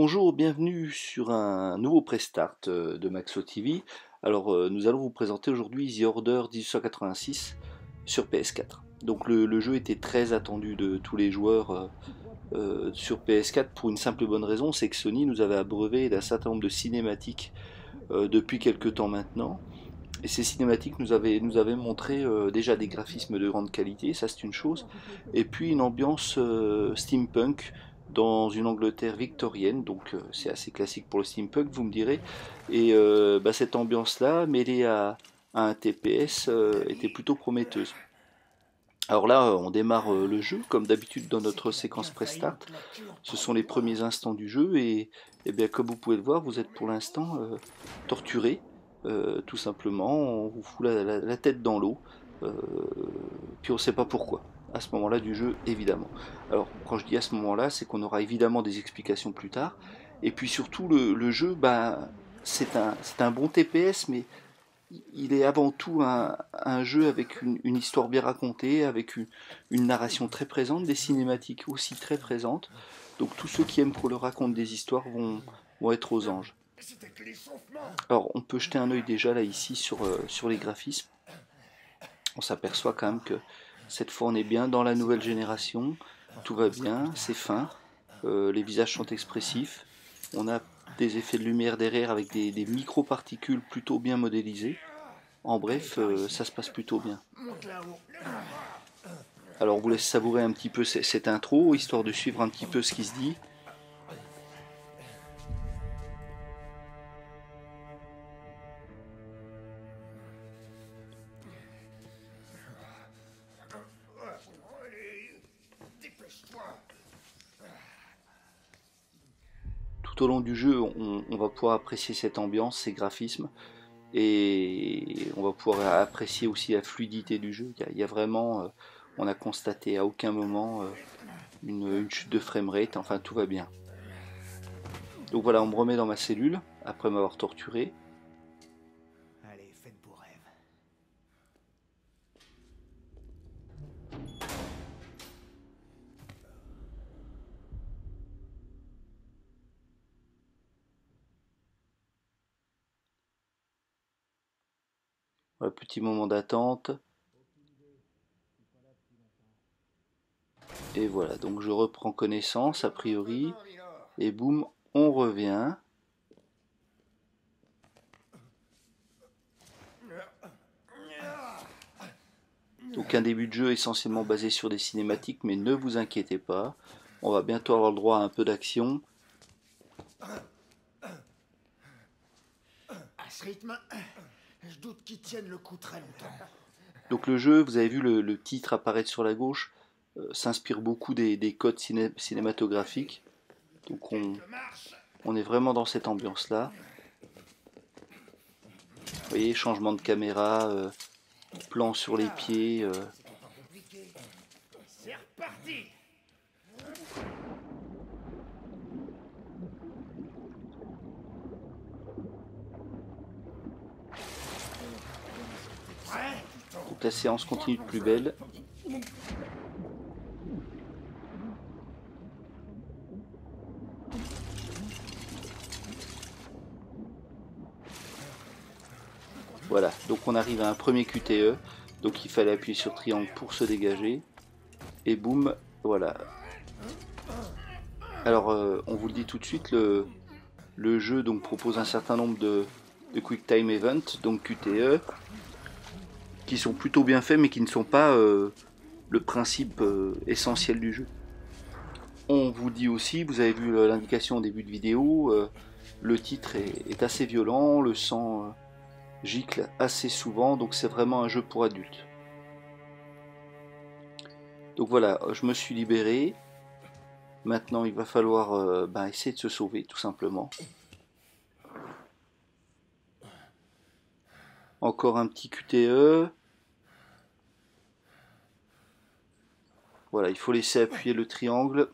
Bonjour, bienvenue sur un nouveau prestart de Maxo TV. Alors, nous allons vous présenter aujourd'hui The Order 1886 sur PS4. Donc, le jeu était très attendu de tous les joueurs sur PS4 pour une simple et bonne raison, c'est que Sony nous avait abreuvé d'un certain nombre de cinématiques depuis quelques temps maintenant. Et ces cinématiques nous avaient montré déjà des graphismes de grande qualité, ça c'est une chose, et puis une ambiance steampunk dans une Angleterre victorienne, donc c'est assez classique pour le steampunk, vous me direz. Et cette ambiance-là, mêlée à un TPS, était plutôt prometteuse. Alors là, on démarre le jeu, comme d'habitude dans notre séquence pré-start. Ce sont les premiers instants du jeu et bien, comme vous pouvez le voir, vous êtes pour l'instant torturé, tout simplement. On vous fout la tête dans l'eau, euh, puis on ne sait pas pourquoi. À ce moment-là du jeu, évidemment. Alors, quand je dis à ce moment-là, c'est qu'on aura évidemment des explications plus tard. Et puis surtout, le jeu, c'est un bon TPS, mais il est avant tout un jeu avec une histoire bien racontée, avec une narration très présente, des cinématiques aussi très présentes. Donc tous ceux qui aiment qu'on leur raconte des histoires vont être aux anges. Alors on peut jeter un œil déjà là ici sur les graphismes. On s'aperçoit quand même que cette fois on est bien dans la nouvelle génération. Tout va bien, c'est fin, les visages sont expressifs. On a des effets de lumière derrière avec des micro-particules plutôt bien modélisées. En bref, ça se passe plutôt bien. Alors on vous laisse savourer un petit peu cette intro, histoire de suivre un petit peu ce qui se dit. Tout au long du jeu, on va pouvoir apprécier cette ambiance, ces graphismes, et on va pouvoir apprécier aussi la fluidité du jeu. Il y a vraiment, on a constaté à aucun moment une chute de framerate, enfin tout va bien. Donc voilà, on me remet dans ma cellule, après m'avoir torturé. Allez, faites vos rêves. Voilà, petit moment d'attente. Et voilà, donc je reprends connaissance a priori. Et boum, on revient. Donc un début de jeu essentiellement basé sur des cinématiques, mais ne vous inquiétez pas, on va bientôt avoir le droit à un peu d'action. À ce rythme, je doute qu'ils tiennent le coup très longtemps. Donc le jeu, vous avez vu le titre apparaître sur la gauche, s'inspire beaucoup des codes cinématographiques. Donc on est vraiment dans cette ambiance-là. Vous voyez, changement de caméra, plan sur les pieds. C'est reparti. Prêt? Donc la séance continue de plus belle. Voilà, donc on arrive à un premier QTE. Donc il fallait appuyer sur triangle pour se dégager. Et boum, voilà. Alors on vous le dit tout de suite, le jeu donc propose un certain nombre de Quick Time Events, donc QTE, qui sont plutôt bien faits mais qui ne sont pas le principe essentiel du jeu. On vous dit aussi, vous avez vu l'indication au début de vidéo, le titre est assez violent, le sang gicle assez souvent, donc c'est vraiment un jeu pour adultes. Donc voilà, je me suis libéré. Maintenant, il va falloir essayer de se sauver, tout simplement. Encore un petit QTE. Voilà, il faut laisser appuyer le triangle.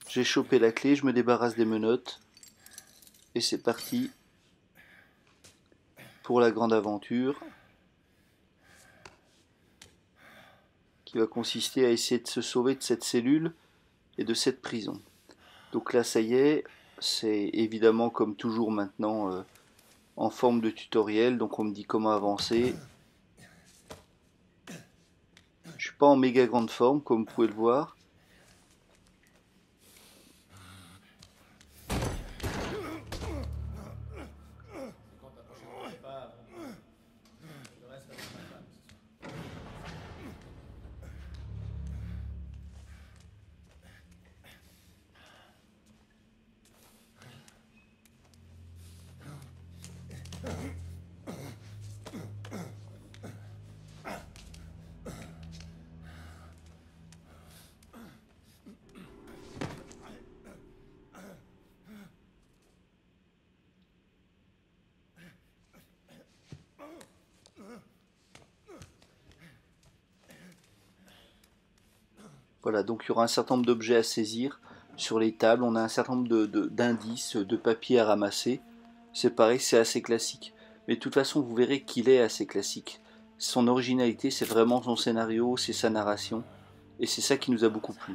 J'ai chopé la clé, je me débarrasse des menottes. Et c'est parti pour la grande aventure qui va consister à essayer de se sauver de cette cellule et de cette prison. Donc là, ça y est, c'est évidemment comme toujours maintenant en forme de tutoriel. Donc on me dit comment avancer. Je suis pas en méga grande forme, comme vous pouvez le voir. Voilà, donc il y aura un certain nombre d'objets à saisir sur les tables. On a un certain nombre d'indices, de papiers à ramasser. C'est pareil, c'est assez classique. Mais de toute façon, vous verrez qu'il est assez classique. Son originalité, c'est vraiment son scénario, c'est sa narration. Et c'est ça qui nous a beaucoup plu.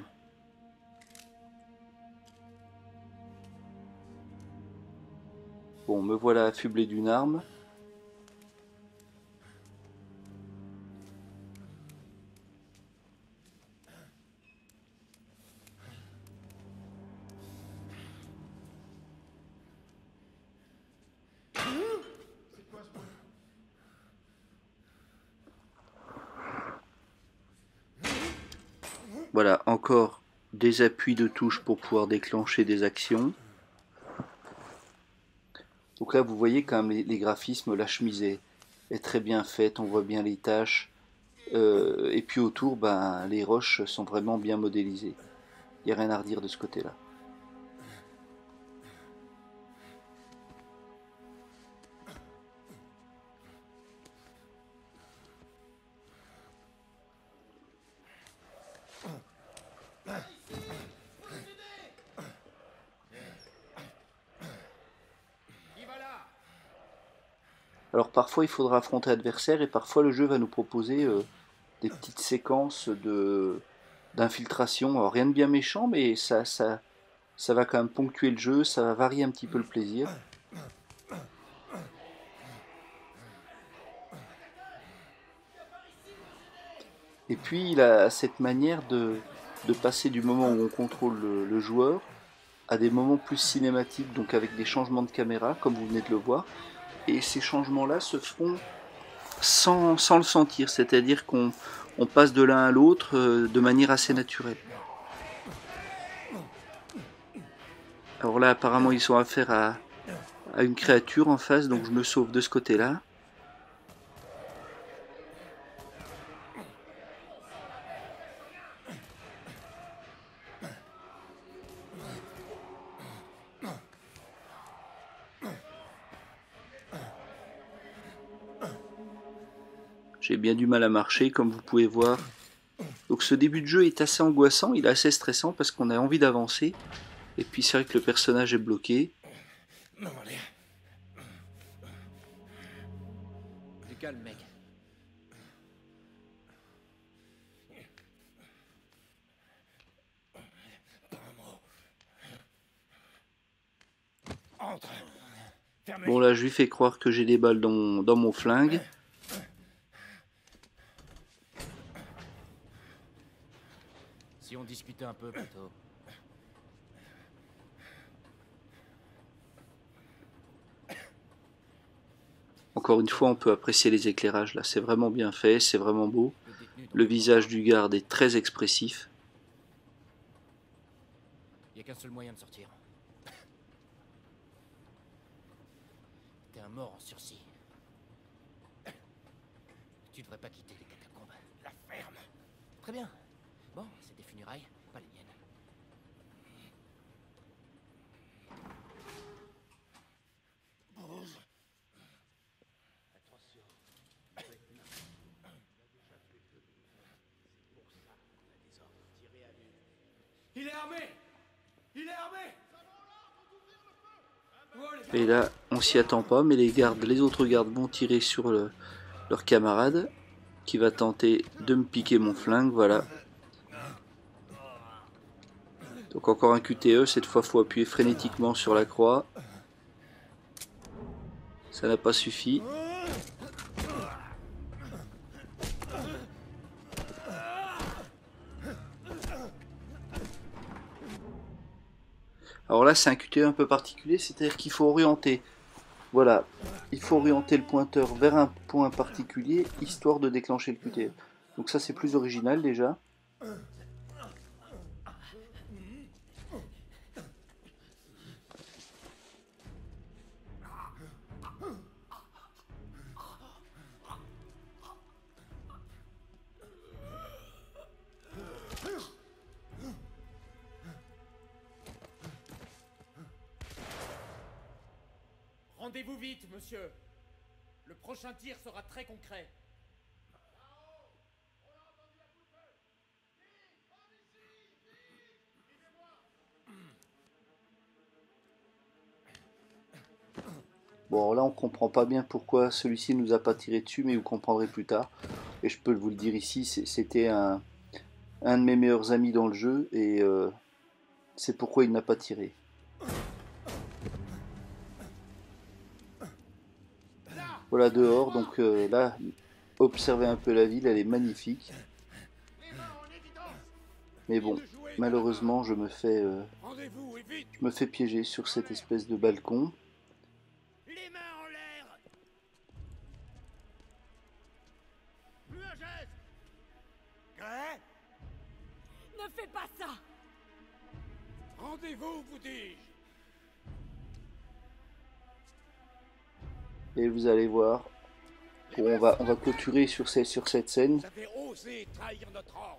Bon, me voilà affublé d'une arme. Voilà, encore des appuis de touche pour pouvoir déclencher des actions. Donc là, vous voyez quand même les graphismes, la chemise est très bien faite, on voit bien les taches. Et puis autour, ben, les roches sont vraiment bien modélisées. Il n'y a rien à redire de ce côté-là. Alors parfois il faudra affronter l'adversaire et parfois le jeu va nous proposer des petites séquences d'infiltration. Alors rien de bien méchant, mais ça va quand même ponctuer le jeu, ça va varier un petit peu le plaisir. Et puis il a cette manière de passer du moment où on contrôle le joueur à des moments plus cinématiques, donc avec des changements de caméra, comme vous venez de le voir. Et ces changements-là se font sans le sentir, c'est-à-dire qu'on passe de l'un à l'autre de manière assez naturelle. Alors là, apparemment, ils sont affaire à une créature en face, donc je me sauve de ce côté-là. J'ai bien du mal à marcher, comme vous pouvez voir. Donc ce début de jeu est assez angoissant, il est assez stressant parce qu'on a envie d'avancer. Et puis c'est vrai que le personnage est bloqué. Non, allez. Du calme, mec. Pas un mot. Entre. Fermez. Bon là, je lui fais croire que j'ai des balles dans mon flingue. Si on discutait un peu plutôt. Encore une fois, on peut apprécier les éclairages là, c'est vraiment bien fait, c'est vraiment beau. Le détenu dont Le on visage parle. du garde est très expressif. Y a qu'un seul moyen de sortir. T'es un mort en sursis. Tu devrais pas quitter les catacombes. La ferme. Très bien. Bon, c'est des funérailles, pas les miennes. Pause. Il est armé. Il est armé. Et là, on s'y attend pas, mais les autres gardes vont tirer sur leur camarade qui va tenter de me piquer mon flingue, voilà. Donc encore un QTE, cette fois il faut appuyer frénétiquement sur la croix. Ça n'a pas suffi. Alors là c'est un QTE un peu particulier, c'est-à-dire qu'il faut orienter. Voilà, il faut orienter le pointeur vers un point particulier, histoire de déclencher le QTE. Donc ça c'est plus original déjà. Rendez-vous vite, monsieur. Le prochain tir sera très concret. Bon là on comprend pas bien pourquoi celui-ci nous a pas tiré dessus, mais vous comprendrez plus tard. Et je peux vous le dire ici, c'était un de mes meilleurs amis dans le jeu, et c'est pourquoi il n'a pas tiré. Voilà dehors, donc là, observez un peu la ville, elle est magnifique. Mais bon, malheureusement, je me fais piéger sur cette espèce de balcon. Les mains en l'air. Plus un geste. Grès. Ne fais pas ça! Rendez-vous, vous dis-je. Et vous allez voir, on va clôturer sur cette scène. Vous avez osé trahir notre ordre.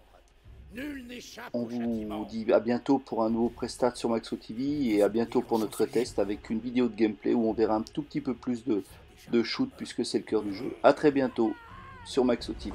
Nul n'échappe On au châtiment. vous dit à bientôt pour un nouveau Prestat sur Maxo TV, et à bientôt pour notre test avec une vidéo de gameplay où on verra un tout petit peu plus de shoot puisque c'est le cœur du jeu. A très bientôt sur Maxo TV.